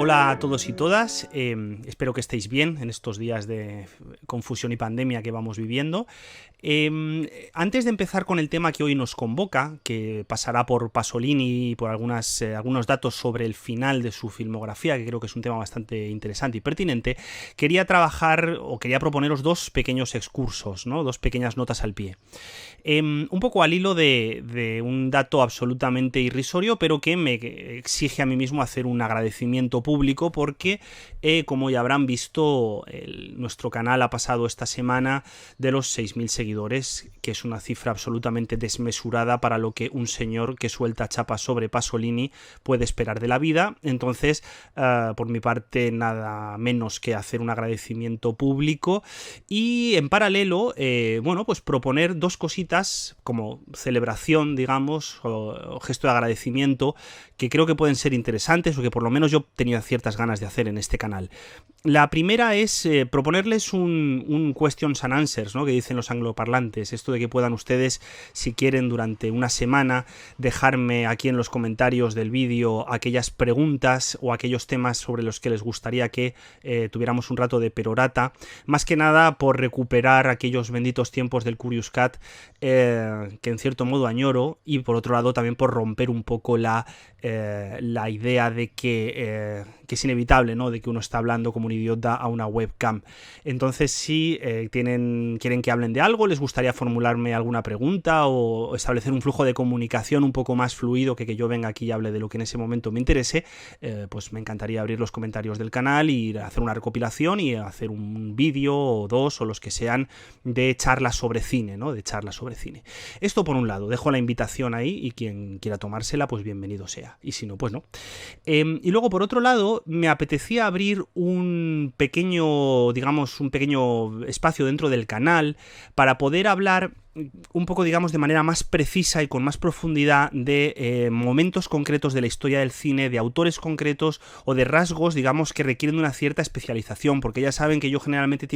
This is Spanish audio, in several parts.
Hola a todos y todas, espero que estéis bien en estos días de confusión y pandemia que vamos viviendo. Antes de empezar con el tema que hoy nos convoca, que pasará por Pasolini y por algunos datos sobre el final de su filmografía, que creo que es un tema bastante interesante y pertinente, quería proponeros dos pequeños excursos, ¿no? Dos pequeñas notas al pie. Un poco al hilo de un dato absolutamente irrisorio, pero que me exige a mí mismo hacer un agradecimiento público porque, como ya habrán visto, nuestro canal ha pasado esta semana de los 6.000 seguidores, que es una cifra absolutamente desmesurada para lo que un señor que suelta chapas sobre Pasolini puede esperar de la vida. Entonces, por mi parte, nada menos que hacer un agradecimiento público y, en paralelo, pues proponer dos cositas como celebración, digamos, o gesto de agradecimiento que creo que pueden ser interesantes o que por lo menos yo tenía ciertas ganas de hacer en este canal. La primera es proponerles un questions and answers, ¿no?, que dicen los angloparlantes, esto de que puedan ustedes, si quieren, durante una semana dejarme aquí en los comentarios del vídeo aquellas preguntas o aquellos temas sobre los que les gustaría que tuviéramos un rato de perorata, más que nada por recuperar aquellos benditos tiempos del Curious Cat que en cierto modo añoro, y por otro lado también por romper un poco la idea de que es inevitable, ¿no?, de que uno está hablando como un idiota a una webcam. Entonces, si quieren que hablen de algo, les gustaría formularme alguna pregunta o establecer un flujo de comunicación un poco más fluido que yo venga aquí y hable de lo que en ese momento me interese, pues me encantaría abrir los comentarios del canal y hacer una recopilación y hacer un vídeo o dos o los que sean de charlas sobre cine, ¿no?, de charlas sobre cine. Esto por un lado, dejo la invitación ahí y quien quiera tomársela, pues bienvenido sea, y si no, pues no. Y luego, por otro lado, me apetecía abrir un pequeño espacio dentro del canal para poder hablar un poco, digamos, de manera más precisa y con más profundidad de momentos concretos de la historia del cine, de autores concretos o de rasgos, digamos, que requieren una cierta especialización, porque ya saben que yo generalmente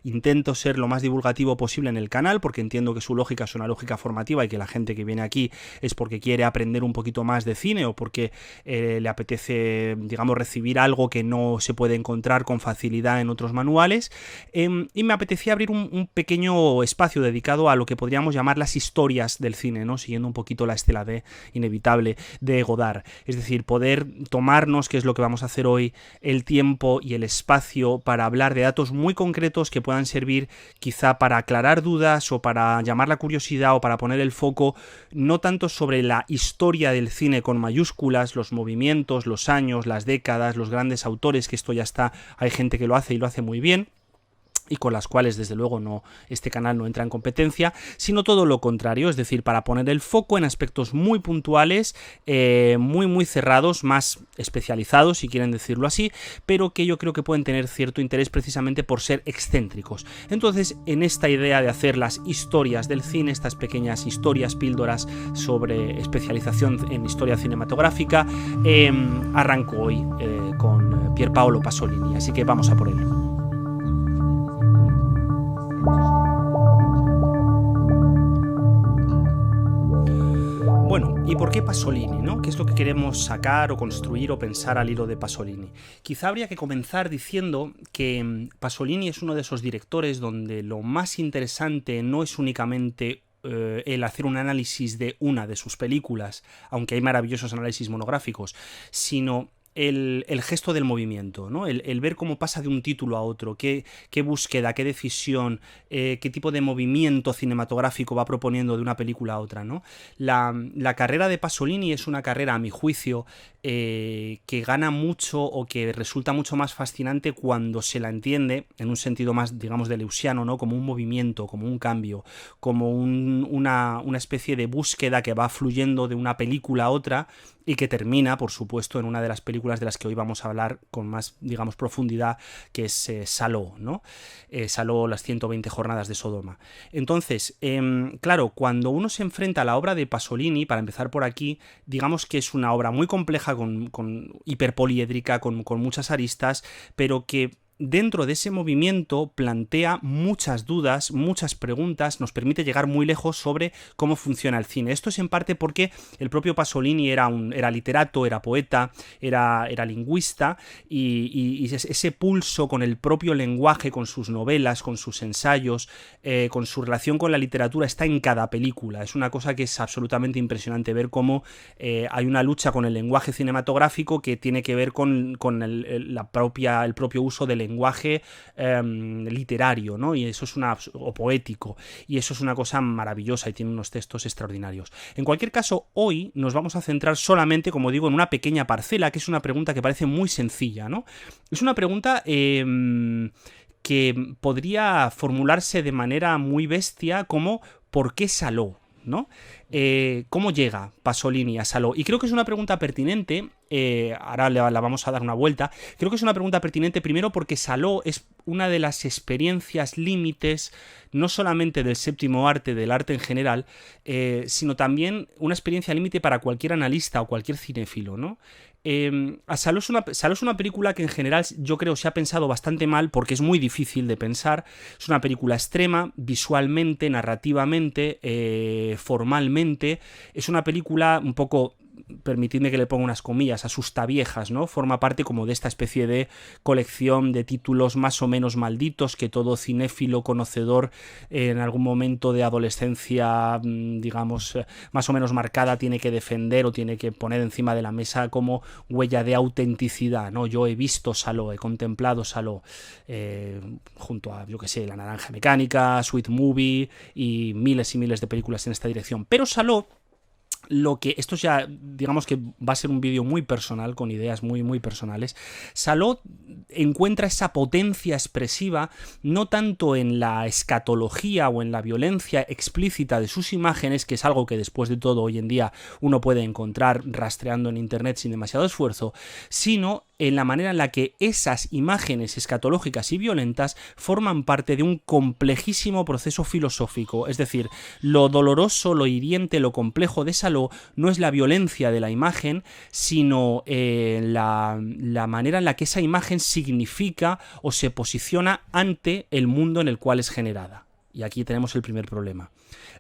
intento ser lo más divulgativo posible en el canal, porque entiendo que su lógica es una lógica formativa y que la gente que viene aquí es porque quiere aprender un poquito más de cine o porque le apetece, digamos, recibir algo que no se puede encontrar con facilidad en otros manuales, y me apetecía abrir un pequeño espacio dedicado a lo que podríamos llamar las historias del cine, ¿no?, siguiendo un poquito la estela inevitable de Godard. Es decir, poder tomarnos, que es lo que vamos a hacer hoy, el tiempo y el espacio para hablar de datos muy concretos que puedan servir quizá para aclarar dudas o para llamar la curiosidad o para poner el foco no tanto sobre la historia del cine con mayúsculas, los movimientos, los años, las décadas, los grandes autores, que esto ya está, hay gente que lo hace y lo hace muy bien, y con las cuales desde luego este canal no entra en competencia, sino todo lo contrario, es decir, para poner el foco en aspectos muy puntuales, muy cerrados, más especializados, si quieren decirlo así, pero que yo creo que pueden tener cierto interés precisamente por ser excéntricos. Entonces, en esta idea de hacer las historias del cine, estas pequeñas historias, píldoras sobre especialización en historia cinematográfica, arranco hoy con Pier Paolo Pasolini, así que vamos a por ello. Bueno, ¿y por qué Pasolini, no? ¿Qué es lo que queremos sacar o construir o pensar al hilo de Pasolini? Quizá habría que comenzar diciendo que Pasolini es uno de esos directores donde lo más interesante no es únicamente el hacer un análisis de una de sus películas, aunque hay maravillosos análisis monográficos, sino el gesto del movimiento, ¿no? El ver cómo pasa de un título a otro, qué búsqueda, qué decisión, qué tipo de movimiento cinematográfico va proponiendo de una película a otra, ¿no? La carrera de Pasolini es una carrera, a mi juicio, que gana mucho o que resulta mucho más fascinante cuando se la entiende en un sentido más, digamos, deleuziano, ¿no?, como un movimiento, como un cambio, como una especie de búsqueda que va fluyendo de una película a otra y que termina, por supuesto, en una de las películas de las que hoy vamos a hablar con más, digamos, profundidad, que es Saló, ¿no? Saló, las 120 jornadas de Sodoma. Entonces, claro, cuando uno se enfrenta a la obra de Pasolini, para empezar por aquí, digamos que es una obra muy compleja, con hiperpoliédrica, con muchas aristas, pero que dentro de ese movimiento plantea muchas dudas, muchas preguntas, nos permite llegar muy lejos sobre cómo funciona el cine. Esto es en parte porque el propio Pasolini era literato, era poeta, era lingüista, y ese pulso con el propio lenguaje, con sus novelas, con sus ensayos, con su relación con la literatura, está en cada película. Es una cosa que es absolutamente impresionante ver cómo hay una lucha con el lenguaje cinematográfico que tiene que ver con el propio uso del lenguaje literario, ¿no? Y eso es o poético, y eso es una cosa maravillosa y tiene unos textos extraordinarios. En cualquier caso, hoy nos vamos a centrar solamente, como digo, en una pequeña parcela, que es una pregunta que parece muy sencilla, ¿no? Es una pregunta que podría formularse de manera muy bestia como ¿por qué Saló? ¿No? ¿Cómo llega Pasolini a Saló? Y creo que es una pregunta pertinente, ahora la vamos a dar una vuelta. Creo que es una pregunta pertinente primero porque Saló es una de las experiencias límites, no solamente del séptimo arte, del arte en general, sino también una experiencia límite para cualquier analista o cualquier cinéfilo, ¿no? Saló es una película que en general yo creo se ha pensado bastante mal porque es muy difícil de pensar. Es una película extrema, visualmente, narrativamente, formalmente. Es una película un poco, permitidme que le ponga unas comillas, asustaviejas, ¿no? Forma parte como de esta especie de colección de títulos más o menos malditos que todo cinéfilo conocedor en algún momento de adolescencia, digamos, más o menos marcada tiene que defender o tiene que poner encima de la mesa como huella de autenticidad, ¿no? Yo he visto Saló, he contemplado Saló, junto a, yo qué sé, La Naranja Mecánica, Sweet Movie y miles de películas en esta dirección. Pero Saló, esto ya, digamos que va a ser un vídeo muy personal, con ideas muy personales. Saló encuentra esa potencia expresiva no tanto en la escatología o en la violencia explícita de sus imágenes, que es algo que después de todo hoy en día uno puede encontrar rastreando en internet sin demasiado esfuerzo, sino en la manera en la que esas imágenes escatológicas y violentas forman parte de un complejísimo proceso filosófico. Es decir, lo doloroso, lo hiriente, lo complejo de Saló no es la violencia de la imagen, sino la manera en la que esa imagen significa o se posiciona ante el mundo en el cual es generada. Y aquí tenemos el primer problema.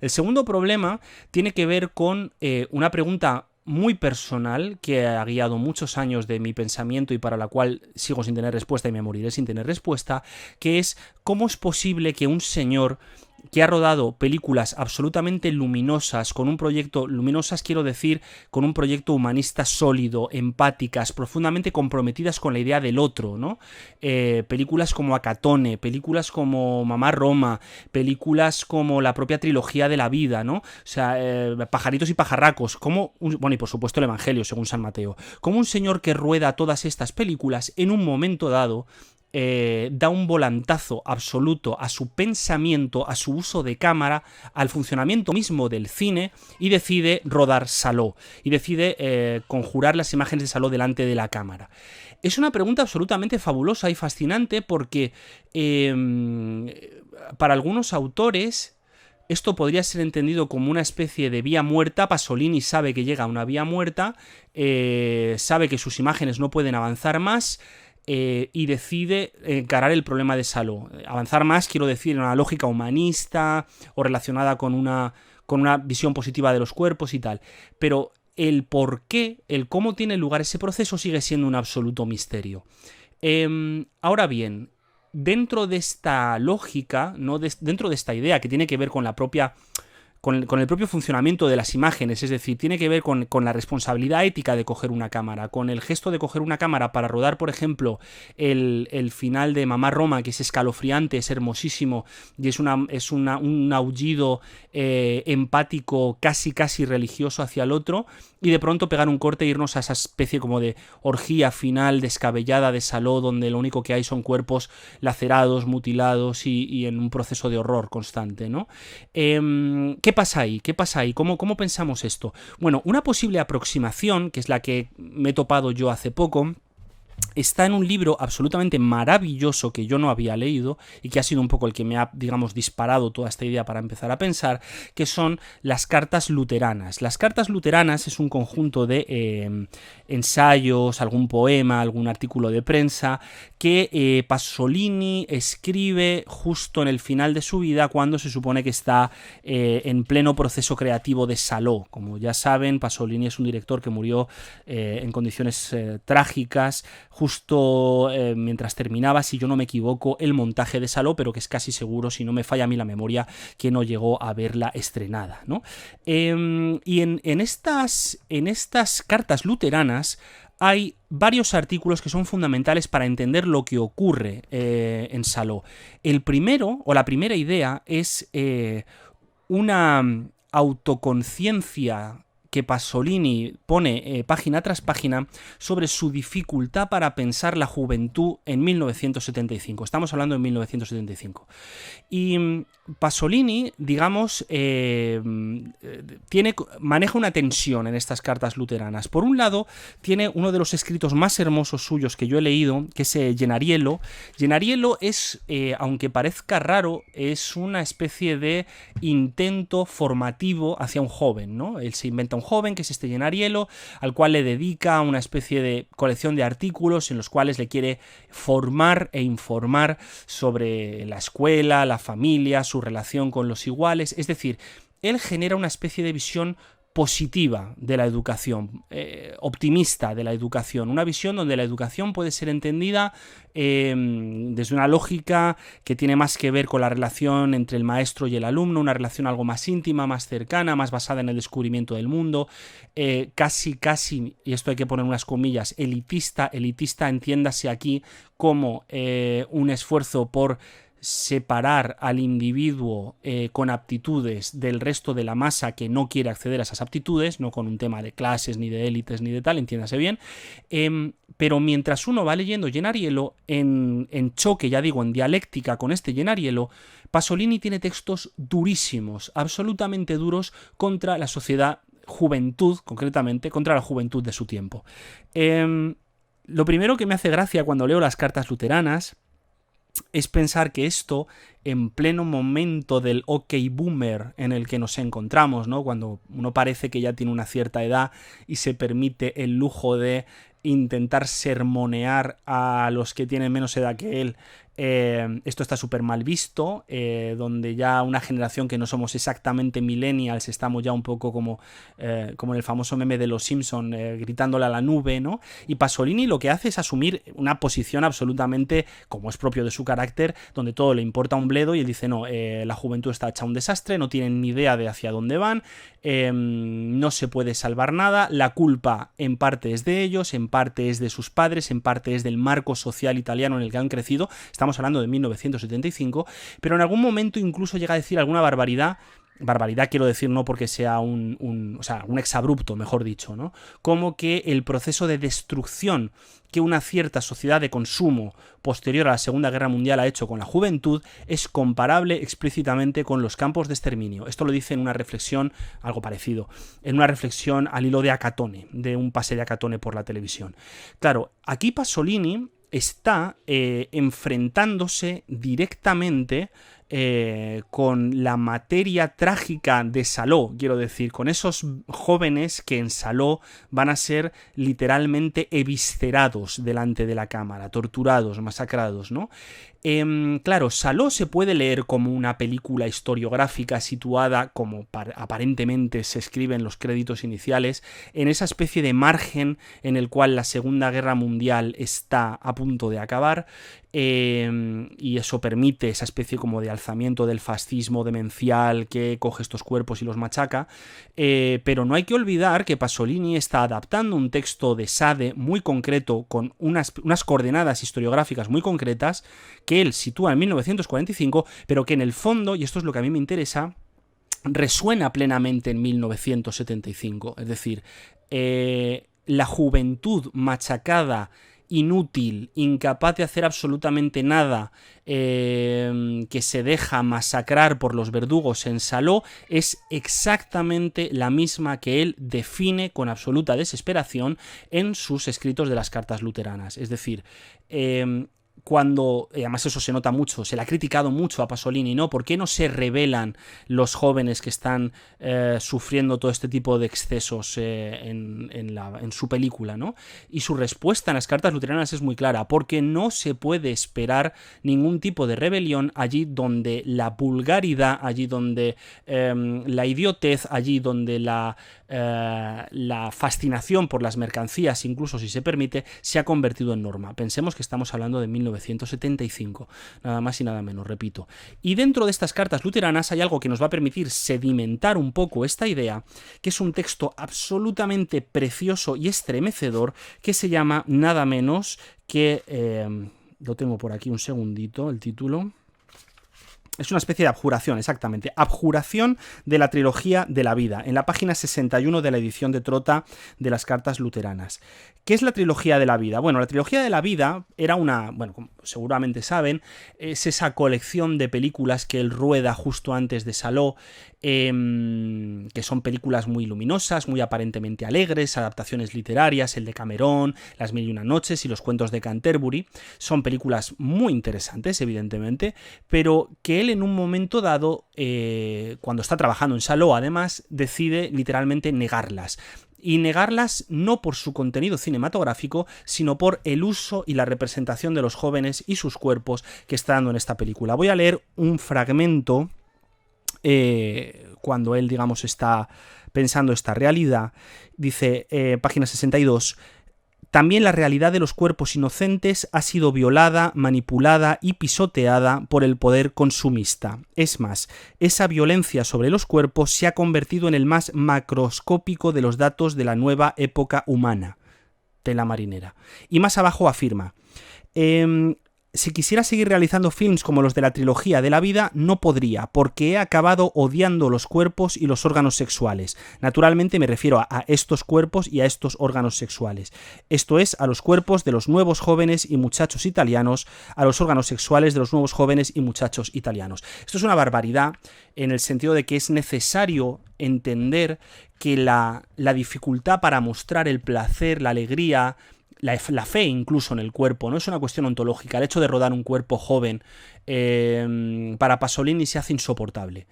El segundo problema tiene que ver con una pregunta muy personal que ha guiado muchos años de mi pensamiento y para la cual sigo sin tener respuesta y me moriré sin tener respuesta, que es ¿cómo es posible que un señor que ha rodado películas absolutamente luminosas, con un proyecto, luminosas quiero decir, con un proyecto humanista sólido, empáticas, profundamente comprometidas con la idea del otro, ¿no? Películas como Acatone, películas como Mamá Roma, películas como la propia trilogía de la vida, ¿no? O sea, Pajaritos y pajarracos, bueno, y por supuesto el Evangelio, según San Mateo. Como un señor que rueda todas estas películas, en un momento dado, da un volantazo absoluto a su pensamiento, a su uso de cámara, al funcionamiento mismo del cine y decide rodar Saló y decide conjurar las imágenes de Saló delante de la cámara. Es una pregunta absolutamente fabulosa y fascinante porque para algunos autores esto podría ser entendido como una especie de vía muerta. Pasolini sabe que llega a una vía muerta, sabe que sus imágenes no pueden avanzar más, y decide encarar el problema de Saló. Avanzar más, quiero decir, en una lógica humanista o relacionada con una visión positiva de los cuerpos y tal. Pero el por qué, el cómo tiene lugar ese proceso sigue siendo un absoluto misterio. Ahora bien, dentro de esta lógica, ¿no? Dentro de esta idea que tiene que ver con la propia con el propio funcionamiento de las imágenes, es decir, tiene que ver con la responsabilidad ética de coger una cámara, con el gesto de coger una cámara para rodar, por ejemplo, el final de Mamá Roma, que es escalofriante, es hermosísimo, y es un aullido empático, casi religioso hacia el otro, y de pronto pegar un corte e irnos a esa especie como de orgía final descabellada de Saló, donde lo único que hay son cuerpos lacerados, mutilados y en un proceso de horror constante, ¿no? ¿Qué pasa ahí? ¿Cómo pensamos esto? Bueno, una posible aproximación, que es la que me he topado yo hace poco, está en un libro absolutamente maravilloso que yo no había leído y que ha sido un poco el que me ha, digamos, disparado toda esta idea para empezar a pensar, que son las cartas luteranas. Las cartas luteranas es un conjunto de ensayos, algún poema, algún artículo de prensa que Pasolini escribe justo en el final de su vida, cuando se supone que está en pleno proceso creativo de Salò. Como ya saben, Pasolini es un director que murió en condiciones trágicas, justo mientras terminaba, si yo no me equivoco, el montaje de Salò, pero que es casi seguro, si no me falla a mí la memoria, que no llegó a verla estrenada, ¿no? Y en estas cartas luteranas hay varios artículos que son fundamentales para entender lo que ocurre en Salò. El primero, o la primera idea, es una autoconciencia que Pasolini pone página tras página sobre su dificultad para pensar la juventud en 1975. Estamos hablando de 1975. Y Pasolini, digamos, maneja una tensión en estas cartas luteranas. Por un lado, tiene uno de los escritos más hermosos suyos que yo he leído, que es Gennariello. Gennariello es, aunque parezca raro, es una especie de intento formativo hacia un joven, ¿no? Él se inventa un joven, que es este Gennariello, al cual le dedica una especie de colección de artículos en los cuales le quiere formar e informar sobre la escuela, la familia, su relación con los iguales. Es decir, él genera una especie de visión positiva de la educación, optimista de la educación, una visión donde la educación puede ser entendida desde una lógica que tiene más que ver con la relación entre el maestro y el alumno, una relación algo más íntima, más cercana, más basada en el descubrimiento del mundo, casi, y esto hay que poner unas comillas, elitista entiéndase aquí como un esfuerzo por separar al individuo con aptitudes del resto de la masa que no quiere acceder a esas aptitudes, no con un tema de clases, ni de élites, ni de tal, entiéndase bien, pero mientras uno va leyendo Gennariello, en choque, ya digo, en dialéctica con este Gennariello, Pasolini tiene textos durísimos, absolutamente duros, contra la sociedad, juventud, concretamente, contra la juventud de su tiempo. Lo primero que me hace gracia cuando leo las cartas luteranas es pensar que esto, en pleno momento del OK Boomer en el que nos encontramos, ¿no? Cuando uno parece que ya tiene una cierta edad y se permite el lujo de intentar sermonear a los que tienen menos edad que él, esto está súper mal visto, donde ya una generación que no somos exactamente millennials estamos ya un poco como en el famoso meme de los Simpson, gritándole a la nube, ¿no? Y Pasolini lo que hace es asumir una posición absolutamente, como es propio de su carácter, donde todo le importa un bledo, y él dice, no, la juventud está hecha un desastre, no tienen ni idea de hacia dónde van, no se puede salvar nada, la culpa en parte es de ellos, en parte es de sus padres, en parte es del marco social italiano en el que han crecido. Estamos hablando de 1975, pero en algún momento incluso llega a decir alguna barbaridad quiero decir no porque sea un exabrupto, mejor dicho, ¿no? Como que el proceso de destrucción que una cierta sociedad de consumo posterior a la Segunda Guerra Mundial ha hecho con la juventud es comparable explícitamente con los campos de exterminio. Esto lo dice en una reflexión, algo parecido, en una reflexión al hilo de Acatone, de un pase de Acatone por la televisión. Claro, aquí Pasolini está enfrentándose directamente con la materia trágica de Salò, quiero decir, con esos jóvenes que en Salò van a ser literalmente eviscerados delante de la cámara, torturados, masacrados, ¿no? Claro, Salò se puede leer como una película historiográfica situada, como aparentemente se escribe en los créditos iniciales, en esa especie de margen en el cual la Segunda Guerra Mundial está a punto de acabar, y eso permite esa especie como de alzamiento del fascismo demencial que coge estos cuerpos y los machaca, pero no hay que olvidar que Pasolini está adaptando un texto de Sade muy concreto, con unas coordenadas historiográficas muy concretas, que él sitúa en 1945, pero que en el fondo, y esto es lo que a mí me interesa, resuena plenamente en 1975. Es decir, la juventud machacada inútil, incapaz de hacer absolutamente nada, que se deja masacrar por los verdugos en Saló, es exactamente la misma que él define con absoluta desesperación en sus escritos de las cartas luteranas. Es decir, cuando, además eso se nota mucho, se le ha criticado mucho a Pasolini, ¿no? ¿Por qué no se rebelan los jóvenes que están sufriendo todo este tipo de excesos en su película, ¿no? Y su respuesta en las cartas luteranas es muy clara, porque no se puede esperar ningún tipo de rebelión allí donde la vulgaridad, allí donde la idiotez, allí donde la fascinación por las mercancías, incluso si se permite, se ha convertido en norma. Pensemos que estamos hablando de 1975, nada más y nada menos, repito. Y dentro de estas cartas luteranas hay algo que nos va a permitir sedimentar un poco esta idea, que es un texto absolutamente precioso y estremecedor, que se llama nada menos que... lo tengo por aquí un segundito, el título... Es una especie de abjuración, exactamente. Abjuración de la trilogía de la vida, en la página 61 de la edición de Trota de las cartas luteranas. ¿Qué es la trilogía de la vida? Bueno, la trilogía de la vida era una, bueno, como seguramente saben, es esa colección de películas que él rueda justo antes de Saló, que son películas muy luminosas, muy aparentemente alegres, adaptaciones literarias, el de Cameron, Las Mil y Una Noches y los cuentos de Canterbury. Son películas muy interesantes, evidentemente, pero que él en un momento dado, cuando está trabajando en Saló, además, decide literalmente negarlas. Y negarlas no por su contenido cinematográfico, sino por el uso y la representación de los jóvenes y sus cuerpos que está dando en esta película. Voy a leer un fragmento cuando él, digamos, está pensando esta realidad. Dice, página 62... También la realidad de los cuerpos inocentes ha sido violada, manipulada y pisoteada por el poder consumista. Es más, esa violencia sobre los cuerpos se ha convertido en el más macroscópico de los datos de la nueva época humana. Tela marinera. Y más abajo afirma... si quisiera seguir realizando films como los de la trilogía de la vida, no podría, porque he acabado odiando los cuerpos y los órganos sexuales. Naturalmente me refiero a estos cuerpos y a estos órganos sexuales. Esto es, a los cuerpos de los nuevos jóvenes y muchachos italianos, a los órganos sexuales de los nuevos jóvenes y muchachos italianos. Esto es una barbaridad en el sentido de que es necesario entender que la dificultad para mostrar el placer, la alegría, la fe incluso en el cuerpo, no es una cuestión ontológica. El hecho de rodar un cuerpo joven para Pasolini se hace insoportable.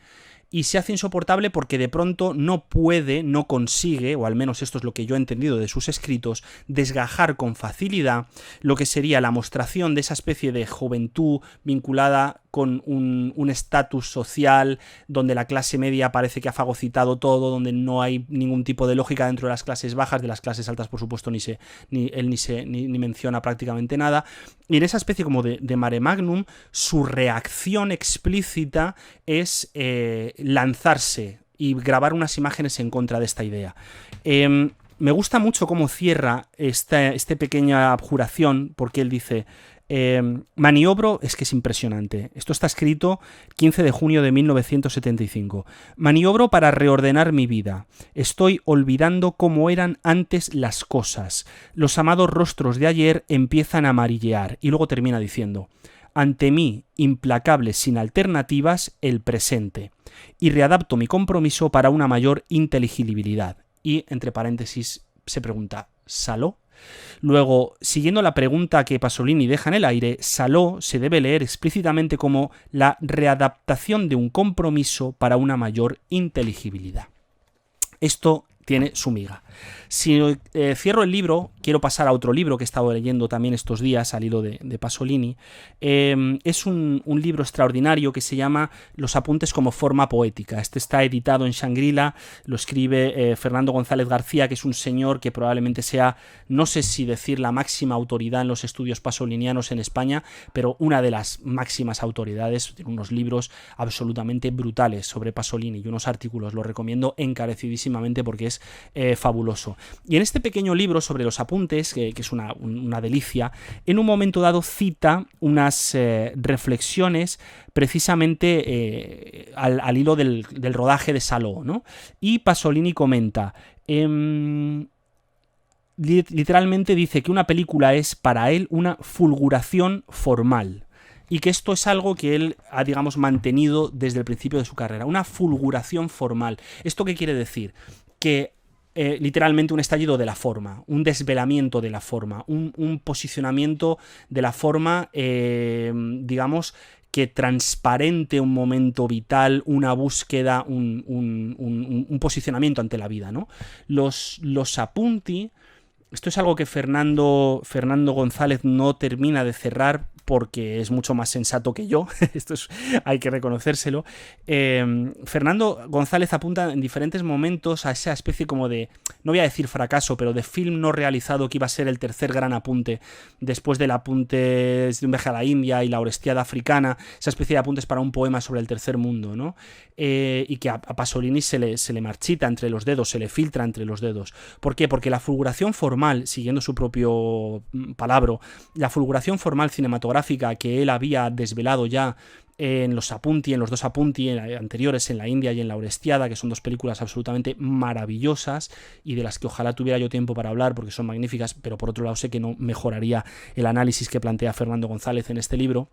Y se hace insoportable porque de pronto no puede, no consigue, o al menos esto es lo que yo he entendido de sus escritos, desgajar con facilidad lo que sería la mostración de esa especie de juventud vinculada con un estatus social donde la clase media parece que ha fagocitado todo, donde no hay ningún tipo de lógica dentro de las clases bajas, de las clases altas por supuesto ni menciona prácticamente nada, y en esa especie como de mare magnum, su reacción explícita es lanzarse y grabar unas imágenes en contra de esta idea. Me gusta mucho cómo cierra esta pequeña abjuración, porque él dice... maniobro, es que es impresionante. Esto está escrito 15 de junio de 1975. Maniobro para reordenar mi vida. Estoy olvidando cómo eran antes las cosas. Los amados rostros de ayer empiezan a amarillear. Y luego termina diciendo: ante mí, implacable sin alternativas, el presente. Y readapto mi compromiso para una mayor inteligibilidad. Y, entre paréntesis, se pregunta, ¿Saló? Luego, siguiendo la pregunta que Pasolini deja en el aire, Saló se debe leer explícitamente como la readaptación de un compromiso para una mayor inteligibilidad. Esto tiene su miga. Si cierro el libro, quiero pasar a otro libro que he estado leyendo también estos días al hilo de Pasolini. Es un libro extraordinario que se llama Los apuntes como forma poética. Este está editado en Shangri-La, lo escribe Fernando González García, que es un señor que probablemente sea, no sé si decir la máxima autoridad en los estudios pasolinianos en España, pero una de las máximas autoridades. Tiene unos libros absolutamente brutales sobre Pasolini y unos artículos, los recomiendo encarecidísimamente porque es fabuloso. Y en este pequeño libro sobre los apuntes, que es una delicia, en un momento dado cita unas reflexiones precisamente al hilo del rodaje de Saló, ¿no? Y Pasolini comenta... literalmente dice que una película es para él una fulguración formal. Y que esto es algo que él ha, digamos, mantenido desde el principio de su carrera. Una fulguración formal. ¿Esto qué quiere decir? Que literalmente un estallido de la forma, un desvelamiento de la forma, un posicionamiento de la forma, digamos, que transparente un momento vital, una búsqueda, un posicionamiento ante la vida, ¿no? Los Apunti, esto es algo que Fernando González no termina de cerrar porque es mucho más sensato que yo, esto hay que reconocérselo. Fernando González apunta en diferentes momentos a esa especie como de, no voy a decir fracaso, pero de film no realizado que iba a ser el tercer gran apunte, después del apunte de un viaje a la India y la Orestiada africana, esa especie de apuntes para un poema sobre el tercer mundo, ¿no? Y que a Pasolini se le marchita entre los dedos, se le filtra entre los dedos. ¿Por qué? Porque la fulguración formal, siguiendo su propio palabra, la fulguración formal cinematográfica que él había desvelado ya en los Apunti, en los dos Apunti anteriores, en la India y en la Orestiada, que son dos películas absolutamente maravillosas y de las que ojalá tuviera yo tiempo para hablar porque son magníficas, pero por otro lado sé que no mejoraría el análisis que plantea Fernando González en este libro.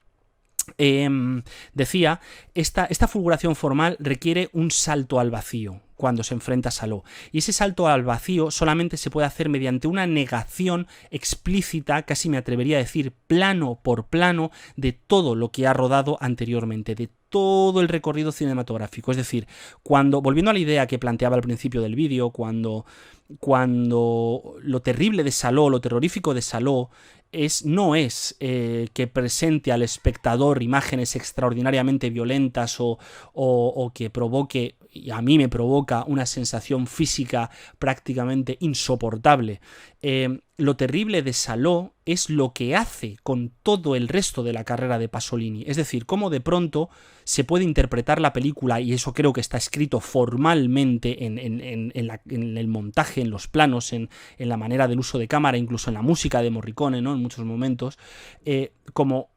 Decía, esta fulguración formal requiere un salto al vacío cuando se enfrenta a Saló. Y ese salto al vacío solamente se puede hacer mediante una negación explícita, casi me atrevería a decir plano por plano, de todo lo que ha rodado anteriormente, de todo el recorrido cinematográfico. Es decir, volviendo a la idea que planteaba al principio del vídeo, cuando lo terrible de Saló, lo terrorífico de Saló, no es que presente al espectador imágenes extraordinariamente violentas o que provoque, y a mí me provoca, una sensación física prácticamente insoportable. Lo terrible de Saló es lo que hace con todo el resto de la carrera de Pasolini. Es decir, cómo de pronto se puede interpretar la película, y eso creo que está escrito formalmente en el montaje, en los planos, en la manera del uso de cámara, incluso en la música de Morricone, ¿no? En muchos momentos, como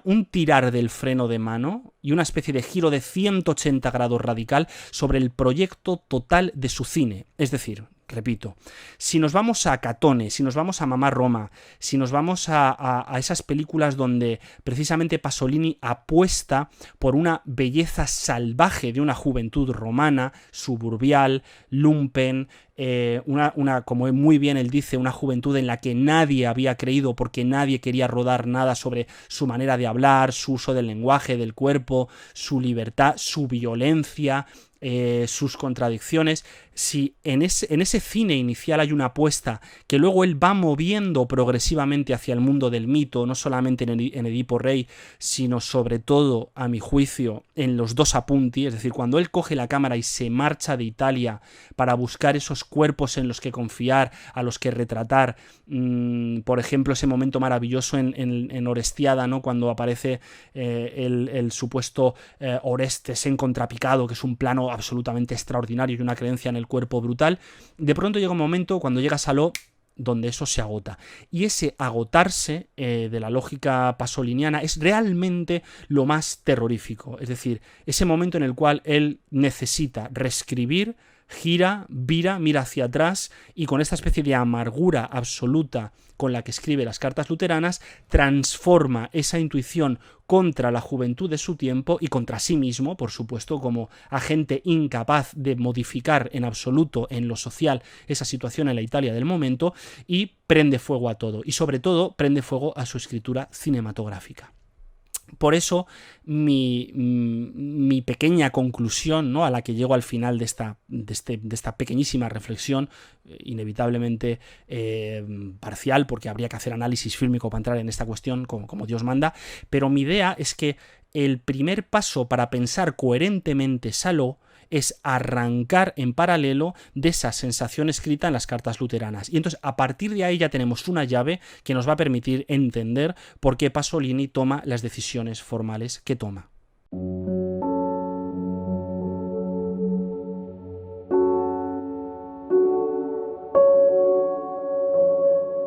un tirar del freno de mano y una especie de giro de 180 grados radical sobre el proyecto total de su cine. Es decir, repito, si nos vamos a Catone, si nos vamos a Mamá Roma, si nos vamos a esas películas donde precisamente Pasolini apuesta por una belleza salvaje de una juventud romana, suburbial, lumpen, como muy bien él dice, una juventud en la que nadie había creído porque nadie quería rodar nada sobre su manera de hablar, su uso del lenguaje, del cuerpo, su libertad, su violencia, sus contradicciones. Si en ese cine inicial hay una apuesta que luego él va moviendo progresivamente hacia el mundo del mito, no solamente en Edipo Rey, sino sobre todo, a mi juicio, en los dos Apunti, es decir, cuando él coge la cámara y se marcha de Italia para buscar esos cuerpos en los que confiar, a los que retratar, por ejemplo, ese momento maravilloso en Orestiada, ¿no? Cuando aparece el supuesto Orestes en contrapicado, que es un plano absolutamente extraordinario y una creencia en el cuerpo brutal. De pronto llega un momento, cuando llega Saló, donde eso se agota. Y ese agotarse de la lógica pasoliniana es realmente lo más terrorífico. Es decir, ese momento en el cual él necesita reescribir, gira, vira, mira hacia atrás y con esta especie de amargura absoluta con la que escribe las cartas luteranas, transforma esa intuición contra la juventud de su tiempo y contra sí mismo, por supuesto, como agente incapaz de modificar en absoluto en lo social esa situación en la Italia del momento, y prende fuego a todo, y sobre todo prende fuego a su escritura cinematográfica. Por eso mi pequeña conclusión, ¿no?, a la que llego al final de esta pequeñísima reflexión, inevitablemente parcial, porque habría que hacer análisis fílmico para entrar en esta cuestión como Dios manda, pero mi idea es que el primer paso para pensar coherentemente Saló es arrancar en paralelo de esa sensación escrita en las cartas luteranas. Y entonces, a partir de ahí ya tenemos una llave que nos va a permitir entender por qué Pasolini toma las decisiones formales que toma.